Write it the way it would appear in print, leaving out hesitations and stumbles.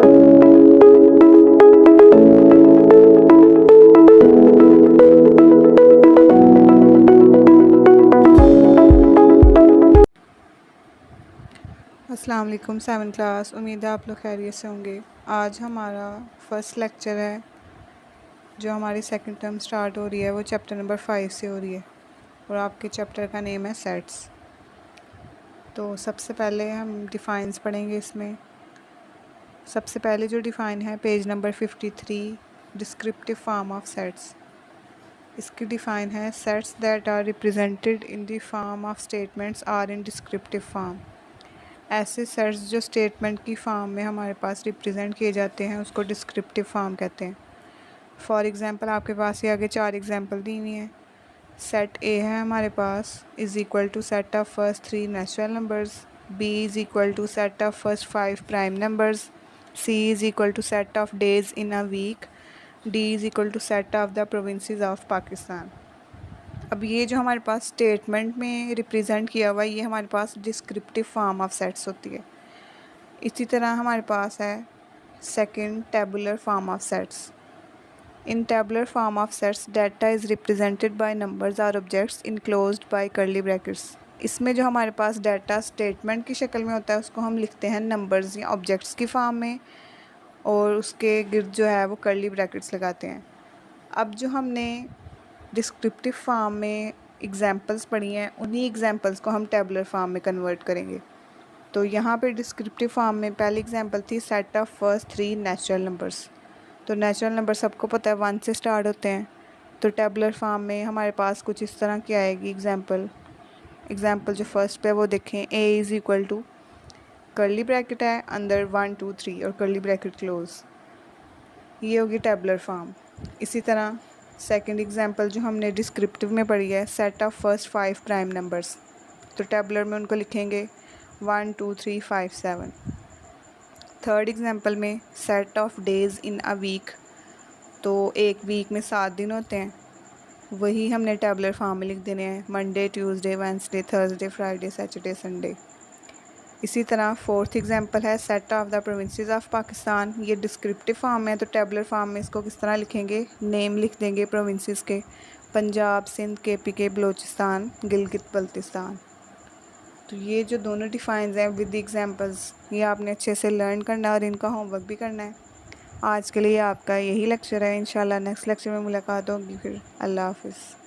अस्सलाम वालेकुम 7th class. उम्मीद है आप लोग खैरियत से होंगे। आज हमारा फर्स्ट लेक्चर है, जो हमारी सेकंड टर्म स्टार्ट हो रही है वो चैप्टर नंबर 5 से हो रही है और आपके चैप्टर का नेम है सेट्स। तो सबसे पहले हम डिफ़ाइंस पढ़ेंगे। इसमें सबसे पहले जो डिफ़ाइन है page number 53, descriptive form of sets. इसकी डिफ़ाइन है sets that are represented in the form of statements or in descriptive form. ऐसे सेट्स जो स्टेटमेंट की फॉर्म में हमारे पास रिप्रेजेंट किए जाते हैं उसको डिस्क्रिप्टिव फॉर्म कहते हैं। फॉर एग्ज़ाम्पल आपके पास ये आगे 4 एग्ज़ाम्पल दी हुई हैं। सेट ए है हमारे पास is equal to set of first 3 natural numbers, B is equal to set of first 5 prime numbers, C is equal to set of days in a week, D is equal to set of the provinces of Pakistan. अब ये जो हमारे पास statement में represent किया हुआ है ये हमारे पास डिस्क्रिप्टिव फॉर्म ऑफ सेट्स होती है। इसी तरह हमारे पास है second tabular form of sets. In tabular form of sets data is represented by numbers और objects enclosed by curly brackets. इसमें जो हमारे पास डाटा स्टेटमेंट की शक्ल में होता है उसको हम लिखते हैं नंबर्स या ऑब्जेक्ट्स की फॉर्म में, और उसके गिर्द जो है वो कर्ली ब्रैकेट्स लगाते हैं। अब जो हमने डिस्क्रिप्टिव फॉर्म में एग्जांपल्स पढ़ी हैं उन्हीं एग्जांपल्स को हम टेबुलर फॉर्म में कन्वर्ट करेंगे। तो यहाँ पे डिस्क्रिप्टिव फॉर्म में पहली एग्जांपल थी set of first 3 natural numbers. तो नेचुरल नंबर सबको पता है 1 से स्टार्ट होते हैं। तो टेबुलर फॉर्म में हमारे पास कुछ इस तरह की आएगी एग्जांपल जो फर्स्ट पे वो देखें, A is equal to curly bracket है अंदर 1 2 3 और कर्ली ब्रैकेट क्लोज। ये होगी टेबुलर फॉर्म। इसी तरह सेकंड एग्जांपल जो हमने डिस्क्रिप्टिव में पढ़ी है set of first 5 prime numbers. तो टेबुलर में उनको लिखेंगे 1 2 3 5 7। थर्ड एग्जांपल में set of days in a week. तो एक वीक में 7 दिन होते हैं, वही हमने टेबुलर फॉर्म में लिख देने हैं Monday Tuesday Wednesday Thursday Friday Saturday Sunday. इसी तरह फोर्थ एग्जांपल है set of the provinces of Pakistan. ये डिस्क्रिप्टिव फॉर्म में है तो टेबुलर फॉर्म में इसको किस तरह लिखेंगे, नेम लिख देंगे प्रोविंसेस के, पंजाब सिंध KPK बलूचिस्तान गिलगित बल्तिस्तान। तो ये जो दोनों डिफाइंस हैं विद एग्जांपल्स ये आपने अच्छे से लर्न करना है और इनका होमवर्क भी करना है। आज के लिए आपका यही लेक्चर है। इंशाल्लाह नेक्स्ट लेक्चर में मुलाकात होगी। फिर अल्लाह हाफिज़।